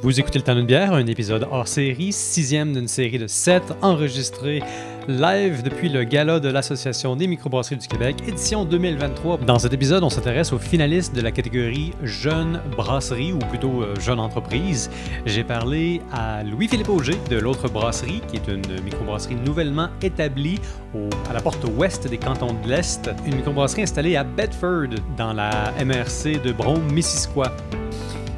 Vous écoutez Le Temps d'une bière, un épisode hors série, 6e d'une série de 7, enregistré live depuis le gala de l'Association des microbrasseries du Québec, édition 2023. Dans cet épisode, on s'intéresse aux finalistes de la catégorie Jeune brasserie, ou plutôt Jeune entreprise. J'ai parlé à Louis-Philippe Auger de l'Autre Brasserie, qui est une microbrasserie nouvellement établie à la porte ouest des cantons de l'Est, une microbrasserie installée à Bedford, dans la MRC de Brome-Missisquoi.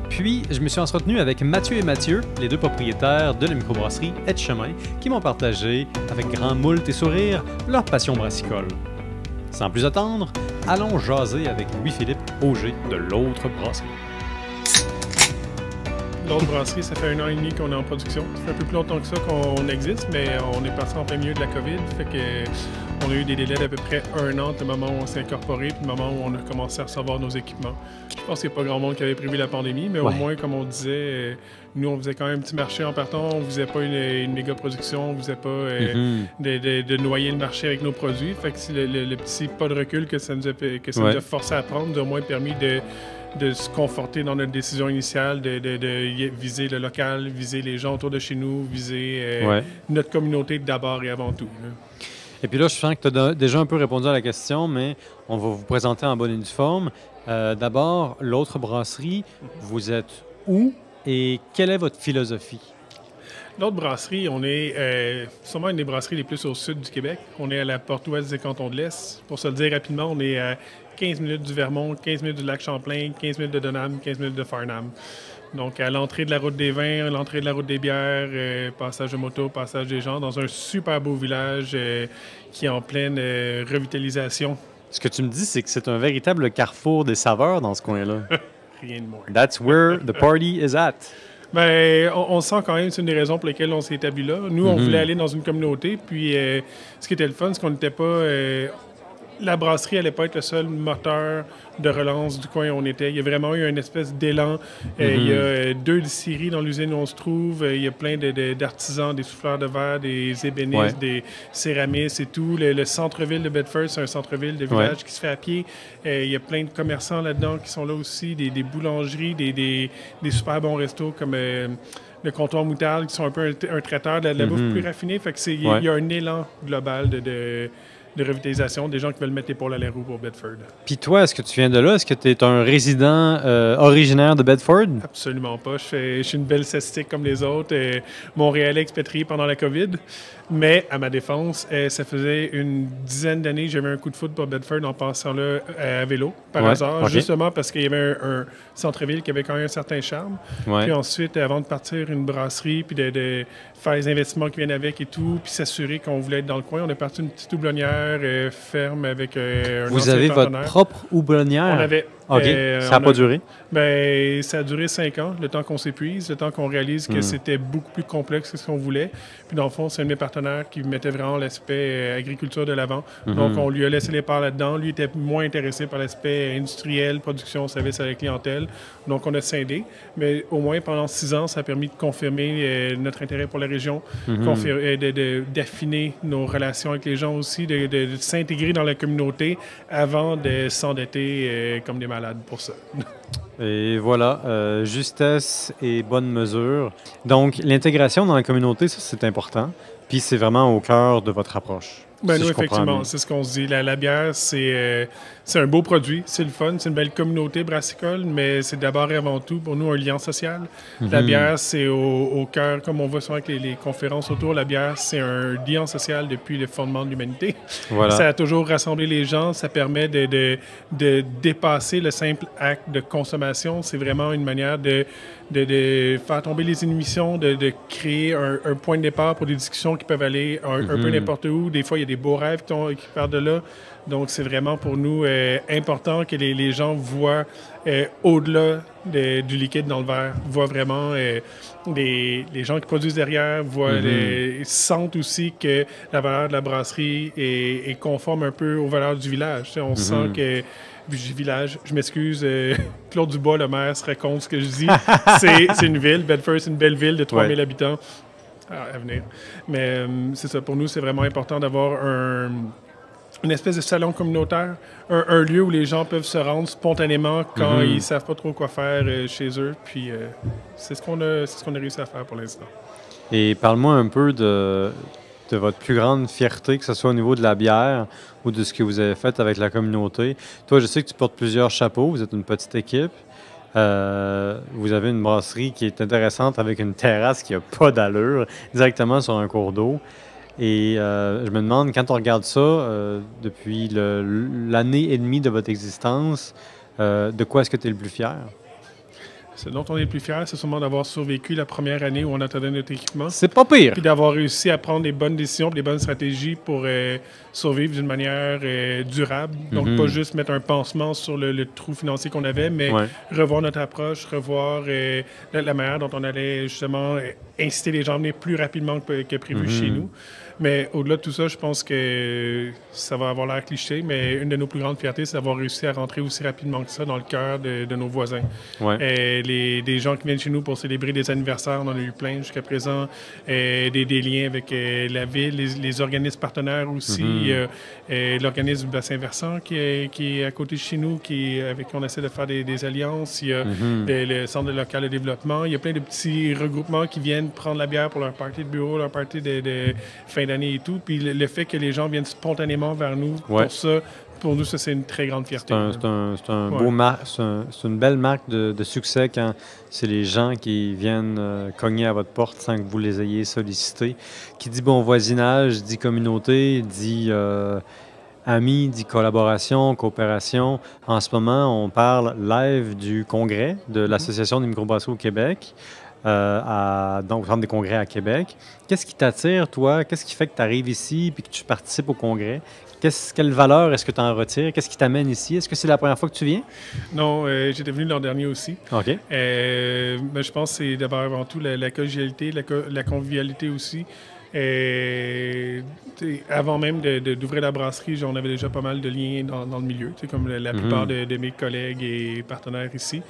Puis, je me suis entretenu avec Mathieu et Mathieu, les deux propriétaires de la microbrasserie Etchemin, qui m'ont partagé, avec grand moult et sourire, leur passion brassicole. Sans plus attendre, allons jaser avec Louis-Philippe Auger de l'Autre Brasserie. L'Autre Brasserie, ça fait 1 an et demi qu'on est en production. Ça fait un peu plus longtemps que ça qu'on existe, mais on est passé en plein milieu de la COVID. Fait que on a eu des délais d'à peu près 1 an entre le moment où on s'est incorporé et le moment où on a commencé à recevoir nos équipements. Je pense qu'il n'y a pas grand monde qui avait prévu la pandémie, mais au moins, comme on disait, nous, on faisait quand même un petit marché en partant. On ne faisait pas une méga production, on ne faisait pas de noyer le marché avec nos produits. Fait que c'est le petit pas de recul que ça nous a forcé à prendre, nous a au moins permis de se conforter dans notre décision initiale, de viser le local, viser les gens autour de chez nous, viser notre communauté d'abord et avant tout. Là. Et puis là, je sens que tu as déjà un peu répondu à la question, mais on va vous présenter en bonne et due forme. D'abord, l'Autre Brasserie, vous êtes où et quelle est votre philosophie? L'Autre Brasserie, on est sûrement une des brasseries les plus au sud du Québec. On est à la porte ouest des cantons de l'Est. Pour se le dire rapidement, on est à 15 minutes du Vermont, 15 minutes du lac Champlain, 15 minutes de Donham, 15 minutes de Farnham. Donc, à l'entrée de la route des vins, à l'entrée de la route des bières, passage de moto, passage des gens, dans un super beau village qui est en pleine revitalisation. Ce que tu me dis, c'est que c'est un véritable carrefour des saveurs dans ce coin-là. Rien de moins. That's where the party is at. Bien, on sent quand même, c'est une des raisons pour lesquelles on s'est établi là. Nous, on voulait aller dans une communauté, puis ce qui était le fun, c'est qu'on n'était pas... la brasserie n'allait pas être le seul moteur de relance du coin où on était. Il y a vraiment eu une espèce d'élan. Il y a 2 distilleries dans l'usine où on se trouve. Il y a plein d'artisans, des souffleurs de verre, des ébénistes, des céramistes et tout. Le centre-ville de Bedford, c'est un centre-ville de village qui se fait à pied. Il y a plein de commerçants là-dedans qui sont là aussi, des boulangeries, des super bons restos comme... le comptoir Moutarde, qui sont un peu un traiteur de la bouffe plus raffinée. Fait que il y a un élan global de revitalisation, des gens qui veulent mettre l'épaule à la roue pour Bedford. Puis toi, est-ce que tu viens de là? Est-ce que tu es un résident originaire de Bedford? Absolument pas. Je suis une belle statistique comme les autres. Montréalais expatrié pendant la COVID. Mais, à ma défense, ça faisait une dizaine d'années que j'avais un coup de foot pour Bedford en passant là à vélo, par hasard, justement parce qu'il y avait un centre-ville qui avait quand même un certain charme. Puis ensuite, avant de partir une brasserie, puis de faire les investissements qui viennent avec et tout, puis s'assurer qu'on voulait être dans le coin, on est parti une petite houblonnière ferme avec un Vous avez votre propre houblonnière? On avait. OK. Ça n'a pas duré? Bien, ça a duré 5 ans, le temps qu'on s'épuise, le temps qu'on réalise que c'était beaucoup plus complexe que ce qu'on voulait. Puis dans le fond, c'est un de mes partenaires qui mettait vraiment l'aspect agriculture de l'avant. Donc, on lui a laissé les parts là-dedans. Lui était moins intéressé par l'aspect industriel, production, service à la clientèle. Donc, on a scindé. Mais au moins, pendant 6 ans, ça a permis de confirmer notre intérêt pour la région, d'affiner nos relations avec les gens aussi, de s'intégrer dans la communauté avant de s'endetter comme des malades pour ça. Et voilà, justesse et bonne mesure. Donc, l'intégration dans la communauté, ça, c'est important. Puis, c'est vraiment au cœur de votre approche. Ben nous, effectivement, c'est ce qu'on se dit. La bière, c'est un beau produit, c'est le fun, c'est une belle communauté brassicole, mais c'est d'abord et avant tout, pour nous, un lien social. La bière, c'est au cœur, comme on voit souvent avec les conférences autour, la bière, c'est un lien social depuis le fondement de l'humanité. Voilà. Ça a toujours rassemblé les gens, ça permet de dépasser le simple acte de consommation. C'est vraiment une manière de faire tomber les inhibitions, de créer un point de départ pour des discussions qui peuvent aller un peu n'importe où. Des fois, il y a des beaux rêves qui partent de là. Donc, c'est vraiment pour nous important que les gens voient au-delà du liquide dans le verre, voient vraiment les gens qui produisent derrière, sentent aussi que la valeur de la brasserie est conforme un peu aux valeurs du village. Tu sais, on sent que village, je m'excuse, Claude Dubois, le maire, serait contre ce que je dis. C'est une ville, Bedford, c'est une belle ville de 3000 habitants à venir. Mais c'est ça, pour nous, c'est vraiment important d'avoir une espèce de salon communautaire, un lieu où les gens peuvent se rendre spontanément quand ils savent pas trop quoi faire chez eux. Puis c'est ce qu'on a réussi à faire pour l'instant. Et parle-moi un peu de votre plus grande fierté, que ce soit au niveau de la bière ou de ce que vous avez fait avec la communauté. Toi, je sais que tu portes plusieurs chapeaux, vous êtes une petite équipe. Vous avez une brasserie qui est intéressante avec une terrasse qui n'a pas d'allure, directement sur un cours d'eau. Et je me demande, quand on regarde ça, depuis l'année et demie de votre existence, de quoi est-ce que tu es le plus fier? Ce dont on est le plus fier, c'est sûrement d'avoir survécu la première année où on attendait notre équipement. C'est pas pire! Puis d'avoir réussi à prendre les bonnes décisions, les bonnes stratégies pour survivre d'une manière durable. Donc, pas juste mettre un pansement sur le trou financier qu'on avait, mais revoir notre approche, revoir la manière dont on allait justement inciter les gens à venir plus rapidement que prévu chez nous. Mais au-delà de tout ça, je pense que ça va avoir l'air cliché, mais une de nos plus grandes fiertés, c'est d'avoir réussi à rentrer aussi rapidement que ça dans le cœur de nos voisins. Des gens qui viennent chez nous pour célébrer des anniversaires, on en a eu plein jusqu'à présent, des liens avec la ville, les organismes partenaires aussi, l'organisme du bassin versant qui est à côté de chez nous, avec qui on essaie de faire des alliances, il y a le centre local de développement, il y a plein de petits regroupements qui viennent prendre la bière pour leur party de bureau, leur party de fin d'année et tout, puis le fait que les gens viennent spontanément vers nous pour ça, pour nous, ça, c'est une très grande fierté. C'est une belle marque de succès quand c'est les gens qui viennent cogner à votre porte sans que vous les ayez sollicités. Qui dit bon voisinage, dit communauté, dit amis, dit collaboration, coopération. En ce moment, on parle live du congrès de l'Association des microbrasseries au Québec. Donc, au Centre des congrès à Québec. Qu'est-ce qui t'attire, toi? Qu'est-ce qui fait que tu arrives ici et que tu participes au congrès? Quelle valeur est-ce que tu en retires? Qu'est-ce qui t'amène ici? Est-ce que c'est la première fois que tu viens? Non, j'étais venu l'an dernier aussi. OK. Mais je pense que c'est d'abord avant tout la collégialité, la convivialité aussi. Avant même d'ouvrir la brasserie, on avait déjà pas mal de liens dans le milieu, comme la plupart de mes collègues et partenaires ici.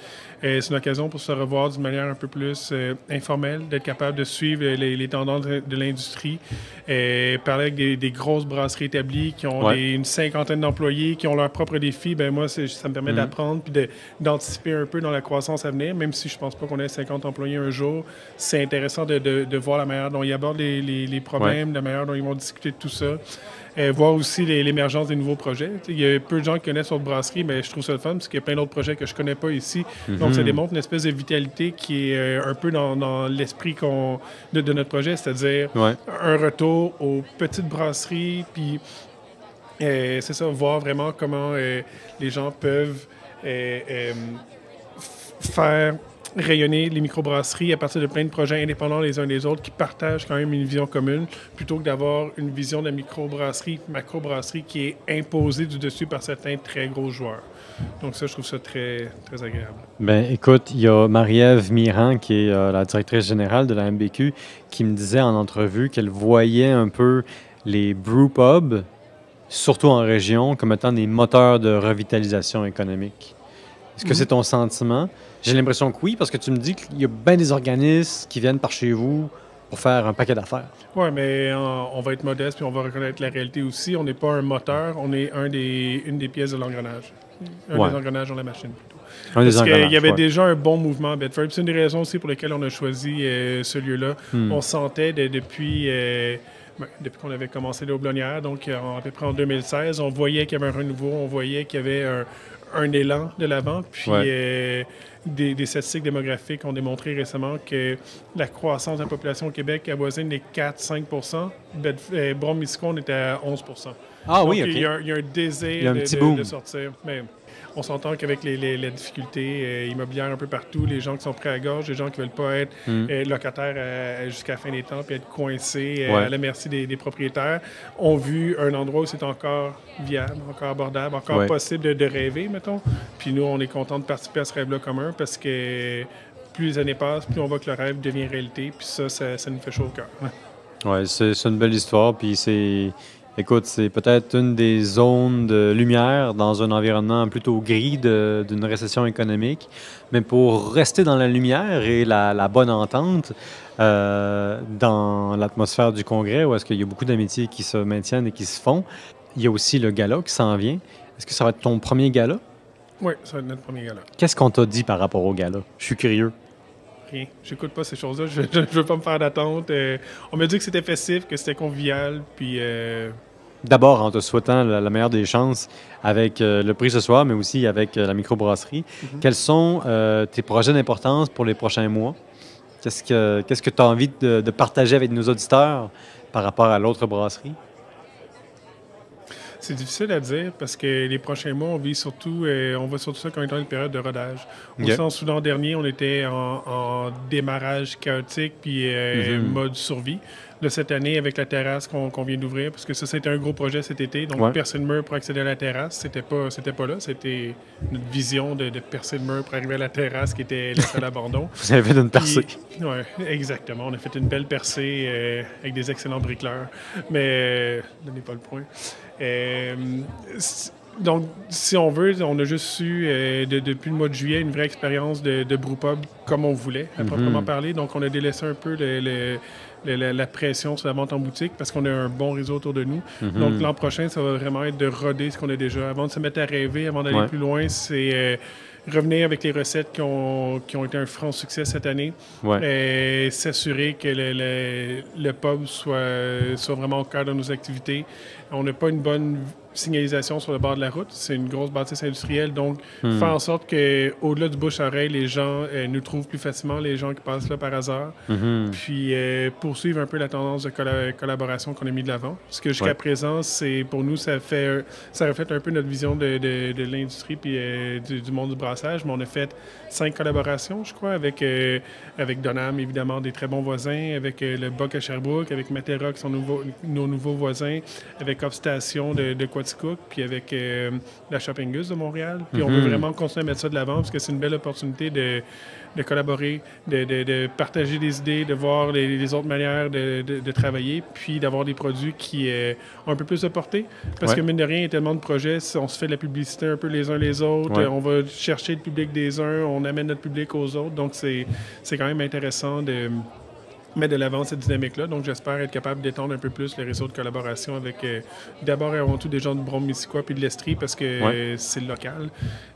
C'est une occasion pour se revoir d'une manière un peu plus informelle, d'être capable de suivre les tendances de l'industrie, parler avec des grosses brasseries établies qui ont une cinquantaine d'employés, qui ont leurs propres défis. Ben moi, ça me permet d'apprendre puis d'anticiper un peu dans la croissance à venir, même si je pense pas qu'on ait 50 employés un jour. C'est intéressant de voir la manière dont ils abordent les problèmes, la manière dont ils vont discuter de tout ça. Voir aussi l'émergence des nouveaux projets. Il y a peu de gens qui connaissent notre brasserie, mais je trouve ça le fun parce qu'il y a plein d'autres projets que je connais pas ici. Donc, ça démontre une espèce de vitalité qui est un peu dans l'esprit de notre projet, c'est-à-dire un retour aux petites brasseries, puis c'est ça, voir vraiment comment les gens peuvent faire rayonner les microbrasseries à partir de plein de projets indépendants les uns des autres qui partagent quand même une vision commune plutôt que d'avoir une vision de la microbrasserie, macrobrasserie qui est imposée du dessus par certains très gros joueurs. Donc ça, je trouve ça très, très agréable. Bien, écoute, il y a Marie-Ève Mirand, qui est la directrice générale de la MBQ, qui me disait en entrevue qu'elle voyait un peu les brewpubs, surtout en région, comme étant des moteurs de revitalisation économique. Est-ce que c'est ton sentiment? J'ai l'impression que oui, parce que tu me dis qu'il y a bien des organismes qui viennent par chez vous pour faire un paquet d'affaires. Oui, mais on va être modeste puis on va reconnaître la réalité aussi. On n'est pas un moteur, on est une des pièces de l'engrenage. Des engrenages dans la machine, plutôt. Parce qu'il y avait déjà un bon mouvement à Bedford. C'est une des raisons aussi pour lesquelles on a choisi ce lieu-là. On sentait depuis qu'on avait commencé les Houblonnières, donc à peu près en 2016, on voyait qu'il y avait un renouveau, on voyait qu'il y avait un élan de l'avant. Puis des statistiques démographiques ont démontré récemment que la croissance de la population au Québec avoisine les 4-5 %. Brome-Missisquoi, on était à 11 %. Ah donc, oui, OK. Il y a un désir de sortir. Mais on s'entend qu'avec les difficultés immobilières un peu partout, les gens qui sont prêts à la gorge, les gens qui ne veulent pas être locataires jusqu'à la fin des temps puis être coincés à la merci des propriétaires, ont vu un endroit où c'est encore viable, encore abordable, encore possible de rêver, mettons. Puis nous, on est contents de participer à ce rêve-là commun parce que plus les années passent, plus on voit que le rêve devient réalité. Puis ça nous fait chaud au cœur. Oui, c'est une belle histoire. Puis écoute, c'est peut-être une des zones de lumière dans un environnement plutôt gris d'une récession économique. Mais pour rester dans la lumière et la bonne entente dans l'atmosphère du Congrès, où est-ce qu'il y a beaucoup d'amitiés qui se maintiennent et qui se font, il y a aussi le gala qui s'en vient. Est-ce que ça va être ton premier gala? Oui, ça va être notre premier gala. Qu'est-ce qu'on t'a dit par rapport au gala? Je suis curieux. Rien. J'écoute pas ces choses-là. Je veux pas me faire d'attente. On m'a dit que c'était festif, que c'était convivial, puis... D'abord, en te souhaitant la meilleure des chances avec le prix ce soir, mais aussi avec la microbrasserie. Quels sont tes projets d'importance pour les prochains mois? Qu'est-ce que tu as envie de partager avec nos auditeurs par rapport à l'autre brasserie? C'est difficile à dire parce que les prochains mois, on va surtout ça quand on est dans une période de rodage. Au sens où l'an dernier, on était en démarrage chaotique puis mode survie. Là, cette année, avec la terrasse qu'on vient d'ouvrir, parce que ça, c'était un gros projet cet été. Donc, percer le mur pour accéder à la terrasse, c'était pas là. C'était notre vision de percer le mur pour arriver à la terrasse qui était laissée à l'abandon. Vous avez fait une percée. Oui, exactement. On a fait une belle percée avec des excellents bricoleurs. Mais, donnez pas le point. Donc, si on veut, on a juste eu, depuis le mois de juillet, une vraie expérience de brewpub comme on voulait, à proprement parler. Donc, on a délaissé un peu la pression sur la vente en boutique parce qu'on a un bon réseau autour de nous. Donc, l'an prochain, ça va vraiment être de roder ce qu'on a déjà. Avant de se mettre à rêver, avant d'aller plus loin, c'est revenir avec les recettes qui ont été un franc succès cette année et s'assurer que le pub soit vraiment au cœur de nos activités. On n'a pas une bonne signalisation sur le bord de la route. C'est une grosse bâtisse industrielle. Donc, faire en sorte qu'au-delà du bouche-oreille, les gens nous trouvent plus facilement, les gens qui passent là par hasard. Puis, poursuivre un peu la tendance de collaboration qu'on a mis de l'avant. Parce que jusqu'à présent, pour nous, ça reflète un peu notre vision de l'industrie puis du monde du brassage. Mais on a fait 5 collaborations, je crois, avec Donham, évidemment, des très bons voisins, avec le Boc à Sherbrooke, avec Matera, qui sont nos nouveaux voisins, avec Upstation de Quaticook, puis avec la Shoppingus de Montréal. Puis on veut vraiment continuer à mettre ça de l'avant parce que c'est une belle opportunité de collaborer, de partager des idées, de voir les autres manières de travailler, puis d'avoir des produits qui ont un peu plus de portée. Parce que mine de rien, il y a tellement de projets, on se fait de la publicité un peu les uns les autres, on va chercher le public des uns, on amène notre public aux autres. Donc c'est quand même intéressant de mettre de l'avant cette dynamique-là. Donc, j'espère être capable d'étendre un peu plus le réseau de collaboration avec d'abord et avant tout des gens de Brome-Missisquoi puis de l'Estrie parce que c'est le local.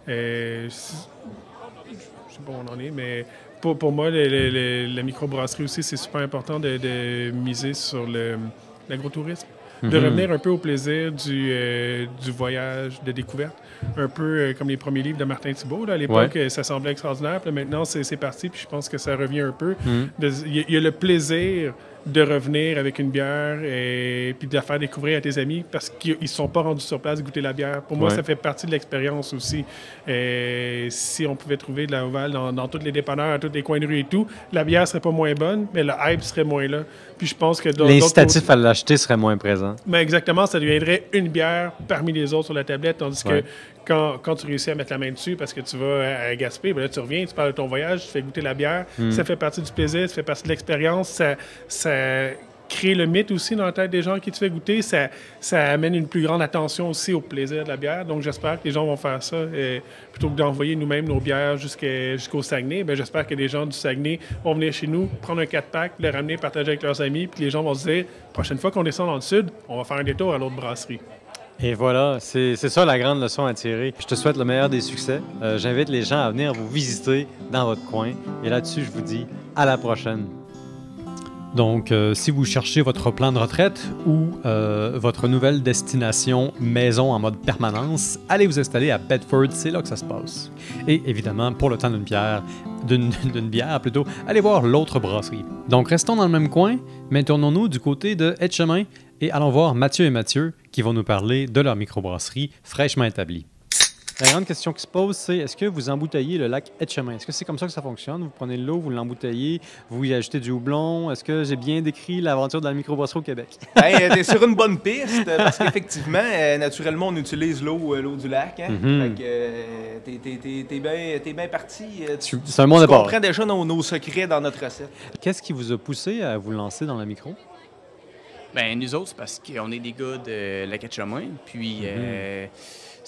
Je sais pas où on en est, mais pour moi, la microbrasserie aussi, c'est super important de miser sur l'agrotourisme. De revenir un peu au plaisir du voyage, de découverte. Un peu comme les premiers livres de Martin Thibault. Là, à l'époque, ça semblait extraordinaire. Puis maintenant, c'est parti. Puis je pense que ça revient un peu. Il y a le plaisir de revenir avec une bière et puis de la faire découvrir à tes amis parce qu'ils ne sont pas rendus sur place goûter la bière. Pour moi, ça fait partie de l'expérience aussi. Si on pouvait trouver de la Ovale dans tous les dépanneurs, à tous les coins de rue et tout, la bière serait pas moins bonne, mais le hype serait moins là. Puis je pense que l'incitatif à l'acheter serait moins présent. Mais exactement, ça deviendrait une bière parmi les autres sur la tablette, tandis que quand tu réussis à mettre la main dessus parce que tu vas à Gaspé, ben là, tu reviens, tu parles de ton voyage, tu fais goûter la bière, ça fait partie du plaisir, ça fait partie de l'expérience, ça crée le mythe aussi dans la tête des gens à qui tu fais goûter, ça amène une plus grande attention aussi au plaisir de la bière. Donc, j'espère que les gens vont faire ça. Plutôt que d'envoyer nous-mêmes nos bières jusqu'au Saguenay, ben, j'espère que les gens du Saguenay vont venir chez nous, prendre un 4-pack, le ramener, partager avec leurs amis, puis les gens vont se dire, prochaine fois qu'on descend dans le sud, on va faire un détour à l'autre brasserie. Et voilà, c'est ça la grande leçon à tirer. Je te souhaite le meilleur des succès. J'invite les gens à venir vous visiter dans votre coin. Et là-dessus, je vous dis à la prochaine. Donc, si vous cherchez votre plan de retraite ou votre nouvelle destination maison en mode permanence, allez vous installer à Bedford, c'est là que ça se passe. Et évidemment, pour le temps d'une bière plutôt, allez voir l'autre brasserie. Donc, restons dans le même coin, mais tournons-nous du côté de Etchemin et allons voir Mathieu et Mathieu qui vont nous parler de leur microbrasserie fraîchement établie. La grande question qui se pose, c'est est-ce que vous embouteillez le lac Etchemin? Est-ce que c'est comme ça que ça fonctionne? Vous prenez l'eau, vous l'embouteillez, vous y ajoutez du houblon. Est-ce que j'ai bien décrit l'aventure de la microbrasserie au Québec? Bien, t'es sur une bonne piste, parce qu'effectivement, naturellement, on utilise l'eau du lac. Hein? Fait que t'es bien parti. C'est un bon départ. Tu comprends déjà nos secrets dans notre recette. Qu'est-ce qui vous a poussé à vous lancer dans la micro? Bien, nous autres, c'est parce qu'on est des gars de Lac Etchemin. Puis,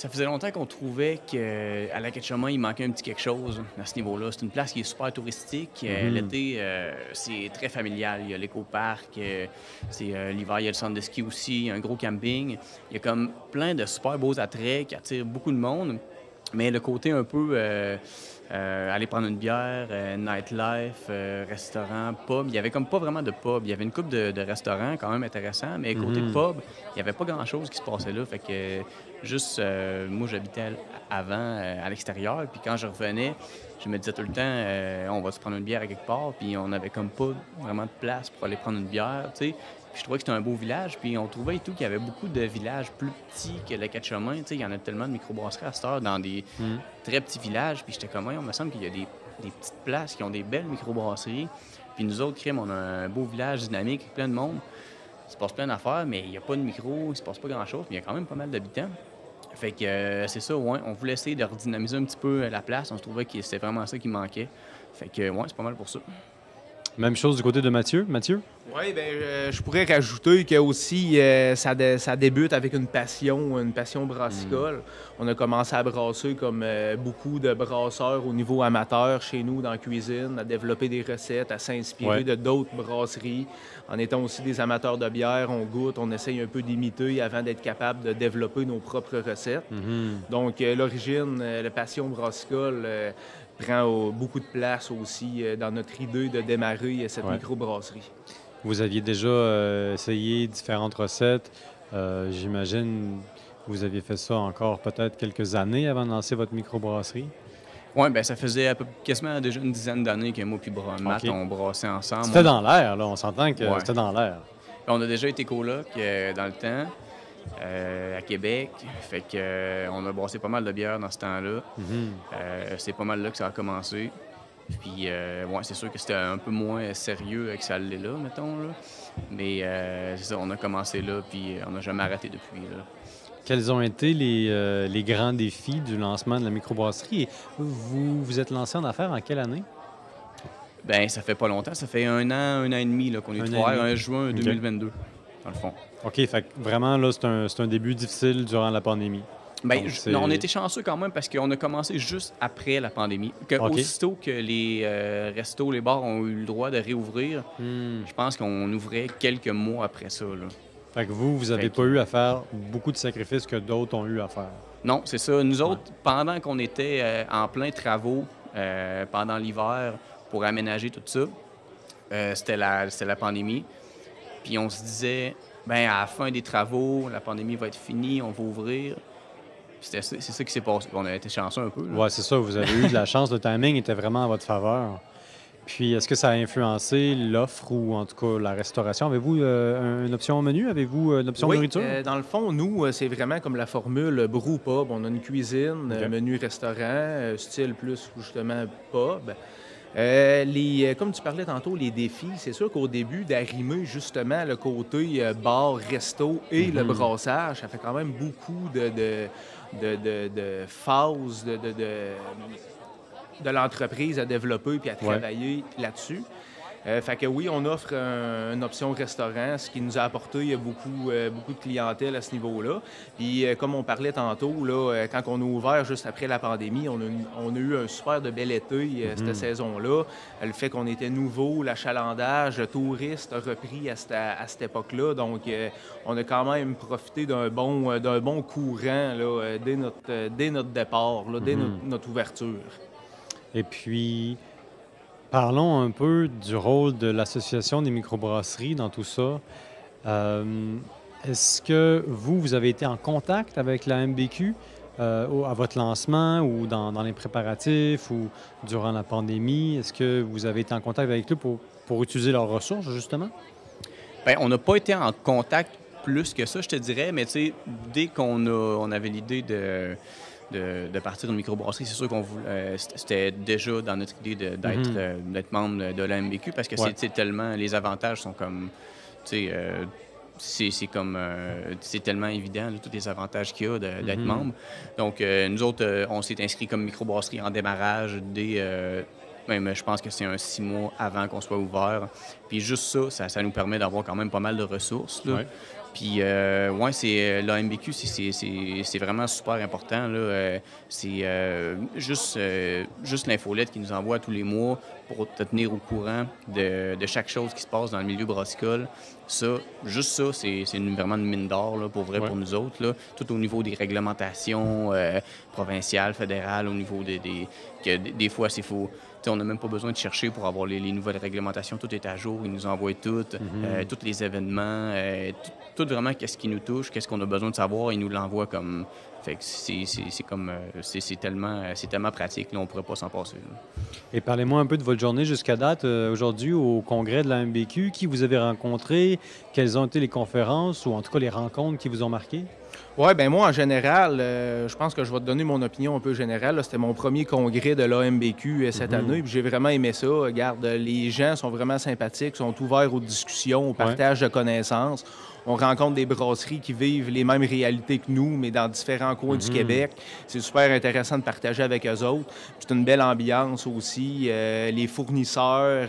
Ça faisait longtemps qu'on trouvait qu'à la Quai-de-Chemin, il manquait un petit quelque chose à ce niveau-là. C'est une place qui est super touristique. L'été, c'est très familial. Il y a l'éco-parc, l'hiver, il y a le centre de ski aussi, un gros camping. Il y a comme plein de super beaux attraits qui attirent beaucoup de monde. Mais le côté un peu aller prendre une bière, nightlife, restaurant, pub, il y avait comme pas vraiment de pub. Il y avait une couple de restaurants quand même intéressants, mais côté pub, il n'y avait pas grand-chose qui se passait là. Fait que juste, moi, j'habitais avant à l'extérieur, puis quand je revenais, je me disais tout le temps, on va se prendre une bière à quelque part, puis on avait comme pas vraiment de place pour aller prendre une bière, tu sais. Puis je trouvais que c'était un beau village, puis on trouvait et tout qu'il y avait beaucoup de villages plus petits que le Quai-de-Chemin. Tu sais, il y en a tellement de microbrasseries à cette heure dans des très petits villages. Puis j'étais comme, il me semble qu'il y a des petites places qui ont des belles microbrasseries. Puis nous autres, crème, on a un beau village dynamique, plein de monde. Il se passe plein d'affaires, mais il n'y a pas de micro, il se passe pas grand-chose. Puis il y a quand même pas mal d'habitants. Fait que c'est ça, ouais. On voulait essayer de redynamiser un petit peu la place. On se trouvait que c'était vraiment ça qui manquait. Fait que, ouais, c'est pas mal pour ça. Même chose du côté de Mathieu. Mathieu? Oui, bien, je pourrais rajouter que aussi ça débute avec une passion brassicole. On a commencé à brasser comme beaucoup de brasseurs au niveau amateur chez nous dans la cuisine, à développer des recettes, à s'inspirer de d'autres brasseries. En étant aussi des amateurs de bière, on goûte, on essaye un peu d'imiter avant d'être capable de développer nos propres recettes. Donc, l'origine, la passion brassicole prend beaucoup de place aussi dans notre idée de démarrer cette microbrasserie. Vous aviez déjà essayé différentes recettes. J'imagine que vous aviez fait ça encore peut-être quelques années avant de lancer votre microbrasserie. Oui, bien, ça faisait quasiment déjà une dizaine d'années que moi et Matt, on brassait ensemble. C'était dans l'air, là. On s'entend que c'était dans l'air. On a déjà été coloc dans le temps, à Québec. Fait que on a brassé pas mal de bière dans ce temps-là. C'est pas mal là que ça a commencé. Puis, c'est sûr que c'était un peu moins sérieux que ça l'est là, mettons. Là. Mais c'est ça, on a commencé là, puis on n'a jamais arrêté depuis. Là. Quels ont été les grands défis du lancement de la microbrasserie? Et vous vous êtes lancé en affaires en quelle année? Bien, ça fait pas longtemps. Ça fait un an et demi là, qu'on est ouvert, en juin 2022, dans le fond. OK, fait que vraiment, là, c'est un début difficile durant la pandémie. Bien, on a été chanceux quand même parce qu'on a commencé juste après la pandémie. Aussitôt que les restos, les bars ont eu le droit de réouvrir, je pense qu'on ouvrait quelques mois après ça. Là. Fait que vous n'avez pas eu à faire beaucoup de sacrifices que d'autres ont eu à faire. Non, c'est ça. Nous autres, pendant qu'on était en plein travaux, pendant l'hiver, pour aménager tout ça, c'était la pandémie. Puis on se disait, bien, à la fin des travaux, la pandémie va être finie, on va ouvrir. C'est ça qui s'est passé. On a été chanceux un peu. Oui, c'est ça. Vous avez eu de la chance. Le timing était vraiment en votre faveur. Puis, est-ce que ça a influencé l'offre ou, en tout cas, la restauration? Avez-vous une option au menu? Avez-vous une option nourriture? Dans le fond, nous, c'est vraiment comme la formule brew pub. On a une cuisine, menu restaurant, style plus, justement, pub. Comme tu parlais tantôt, les défis, c'est sûr qu'au début, d'arrimer justement le côté bar, resto et le brassage, ça fait quand même beaucoup de phases de l'entreprise à développer puis à travailler là-dessus. Fait que oui, on offre une option restaurant, ce qui nous a apporté beaucoup de clientèle à ce niveau-là. Puis comme on parlait tantôt, là, quand on a ouvert juste après la pandémie, on a eu un super de bel été cette saison-là. Le fait qu'on était nouveau, l'achalandage, le touriste a repris à cette époque-là. Donc on a quand même profité d'un bon courant là, dès notre départ, là, dès notre ouverture. Et puis, parlons un peu du rôle de l'Association des microbrasseries dans tout ça. Est-ce que vous avez été en contact avec la MBQ à votre lancement ou dans les préparatifs ou durant la pandémie? Est-ce que vous avez été en contact avec eux pour utiliser leurs ressources, justement? Bien, on n'a pas été en contact plus que ça, je te dirais, mais tu sais, dès qu'on avait l'idée de partir d'une microbrasserie, c'est sûr qu'on voulait, c'était déjà dans notre idée d'être membre de la MBQ parce que c'est tellement, les avantages sont comme, tu sais, c'est tellement évident, là, tous les avantages qu'il y a d'être membre. Donc, nous autres, on s'est inscrits comme microbrasserie en démarrage dès Même, je pense que c'est un 6 mois avant qu'on soit ouvert. Puis juste ça nous permet d'avoir quand même pas mal de ressources, là. Ouais. Puis, ouais, c'est l'AMBQ, c'est vraiment super important, là. C'est juste l'infolette qui nous envoie tous les mois pour te tenir au courant de chaque chose qui se passe dans le milieu brassicole. Juste ça, c'est vraiment une mine d'or, là, pour vrai, pour nous autres, là. Tout au niveau des réglementations provinciales, fédérales, au niveau des fois, c'est faux. On n'a même pas besoin de chercher pour avoir les nouvelles réglementations. Tout est à jour. Ils nous envoient tout, tous les événements, tout vraiment qu'est-ce qui nous touche, qu'est-ce qu'on a besoin de savoir. Ils nous l'envoient comme... Fait que c'est tellement pratique. Là, on ne pourrait pas s'en passer. Là. Et parlez-moi un peu de votre journée jusqu'à date, aujourd'hui, au congrès de la MBQ. Qui vous avez rencontré? Quelles ont été les conférences ou en tout cas les rencontres qui vous ont marqué? Oui, bien moi, en général, je pense que je vais te donner mon opinion un peu générale. C'était mon premier congrès de l'AMBQ cette année, puis j'ai vraiment aimé ça. Regarde, les gens sont vraiment sympathiques, sont ouverts aux discussions, au partage de connaissances. On rencontre des brasseries qui vivent les mêmes réalités que nous, mais dans différents coins du Québec. C'est super intéressant de partager avec eux autres. C'est une belle ambiance aussi. Les fournisseurs,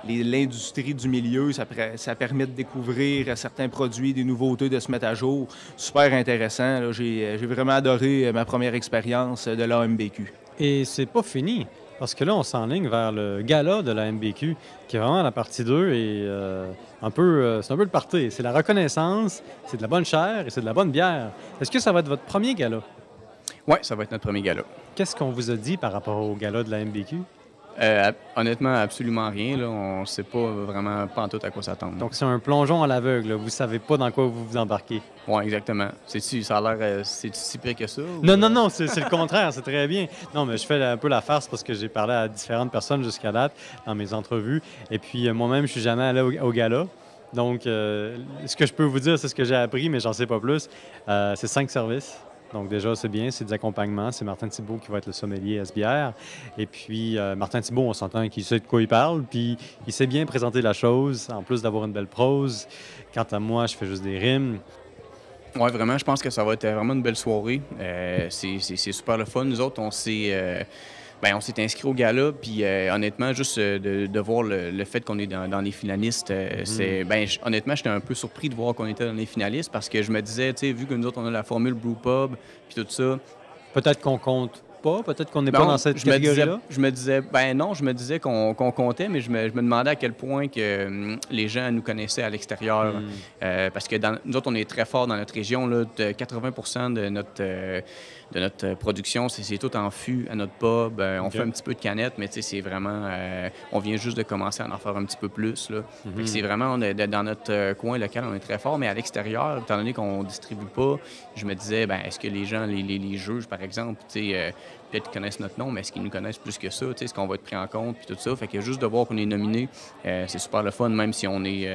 l'industrie du milieu, ça permet de découvrir certains produits, des nouveautés, de se mettre à jour. Super intéressant. Là. J'ai vraiment adoré ma première expérience de l'AMBQ. Et c'est pas fini. Parce que là, on s'enligne vers le gala de la MBQ, qui est vraiment la partie 2 et c'est un peu le party. C'est la reconnaissance, c'est de la bonne chair et c'est de la bonne bière. Est-ce que ça va être votre premier gala? Oui, ça va être notre premier gala. Qu'est-ce qu'on vous a dit par rapport au gala de la MBQ? Honnêtement, absolument rien. Là. On ne sait pas vraiment pas en tout à quoi s'attendre. Donc, c'est un plongeon à l'aveugle. Vous ne savez pas dans quoi vous vous embarquez. Oui, exactement. Ça a l'air... c'est si pire que ça? Ou... Non, c'est le contraire. C'est très bien. Non, mais je fais un peu la farce parce que j'ai parlé à différentes personnes jusqu'à date dans mes entrevues. Et puis, moi-même, je suis jamais allé au gala. Donc, ce que je peux vous dire, c'est ce que j'ai appris, mais j'en sais pas plus. C'est 5 services. Donc déjà, c'est bien, c'est des accompagnements. C'est Martin Thibault qui va être le sommelier S-bière. Et puis, Martin Thibault, on s'entend qu'il sait de quoi il parle, puis il sait bien présenter la chose, en plus d'avoir une belle prose. Quant à moi, je fais juste des rimes. Oui, vraiment, je pense que ça va être vraiment une belle soirée. C'est super le fun. Nous autres, on s'est inscrit au gala, puis honnêtement, juste de voir le fait qu'on est dans les finalistes, honnêtement, j'étais un peu surpris de voir qu'on était dans les finalistes parce que je me disais, tu sais, vu que nous autres, on a la formule Brewpub, puis tout ça... Peut-être qu'on compte pas, peut-être qu'on n'est pas dans cette catégorie-là? Je me disais qu'on comptait, mais je me demandais à quel point que les gens nous connaissaient à l'extérieur. Parce que nous autres, on est très forts dans notre région. Là, 80% de notre production, c'est tout en fût à notre pub. On fait un petit peu de canettes, mais c'est vraiment... on vient juste de commencer à en faire un petit peu plus. Là. C'est vraiment, dans notre coin local, on est très fort, mais à l'extérieur, étant donné qu'on ne distribue pas, je me disais, est-ce que les gens, les juges, par exemple, peut-être qu'ils connaissent notre nom, mais est-ce qu'ils nous connaissent plus que ça? Est-ce qu'on va être pris en compte? Puis tout ça. Fait que juste de voir qu'on est nominé, c'est super le fun, même si on est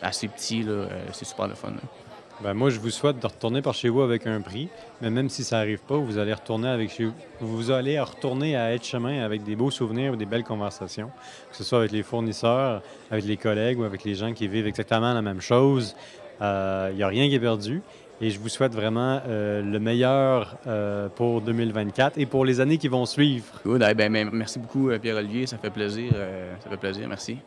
assez petit, là, c'est super le fun. Là. Moi, je vous souhaite de retourner par chez vous avec un prix, mais même si ça n'arrive pas, vous allez retourner à Être-Chemin avec des beaux souvenirs ou des belles conversations, que ce soit avec les fournisseurs, avec les collègues ou avec les gens qui vivent exactement la même chose. Il n'y a rien qui est perdu. Et je vous souhaite vraiment le meilleur pour 2024 et pour les années qui vont suivre. Good. Merci beaucoup, Pierre-Olivier. Ça fait plaisir. Merci.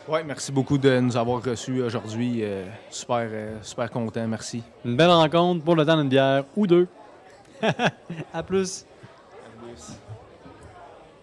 Oui, merci beaucoup de nous avoir reçus aujourd'hui. Super content. Merci. Une belle rencontre pour le temps d'une bière ou deux. À plus.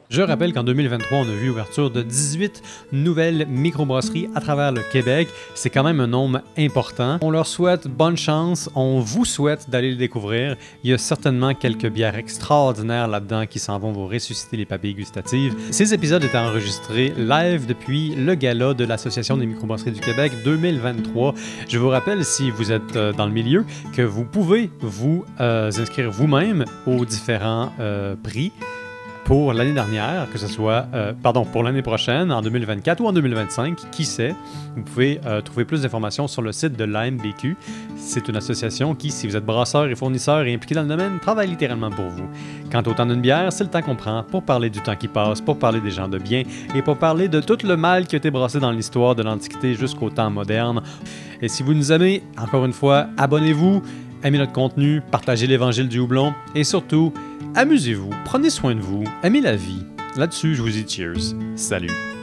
Je rappelle qu'en 2023, on a vu l'ouverture de 18 nouvelles microbrasseries à travers le Québec. C'est quand même un nombre important. On leur souhaite bonne chance. On vous souhaite d'aller les découvrir. Il y a certainement quelques bières extraordinaires là-dedans qui s'en vont vous ressusciter les papilles gustatives. Ces épisodes étaient enregistrés live depuis le gala de l'Association des microbrasseries du Québec 2023. Je vous rappelle, si vous êtes dans le milieu, que vous pouvez vous inscrire vous-même aux différents prix pour l'année dernière, que ce soit, pour l'année prochaine, en 2024 ou en 2025, qui sait. Vous pouvez trouver plus d'informations sur le site de l'AMBQ. C'est une association qui, si vous êtes brasseur et fournisseur et impliqué dans le domaine, travaille littéralement pour vous. Quant au temps d'une bière, c'est le temps qu'on prend pour parler du temps qui passe, pour parler des gens de bien et pour parler de tout le mal qui a été brassé dans l'histoire de l'Antiquité jusqu'au temps moderne. Et si vous nous aimez, encore une fois, abonnez-vous, aimez notre contenu, partagez l'évangile du houblon et surtout, amusez-vous, prenez soin de vous, aimez la vie Là-dessus, je vous dis cheers. Salut!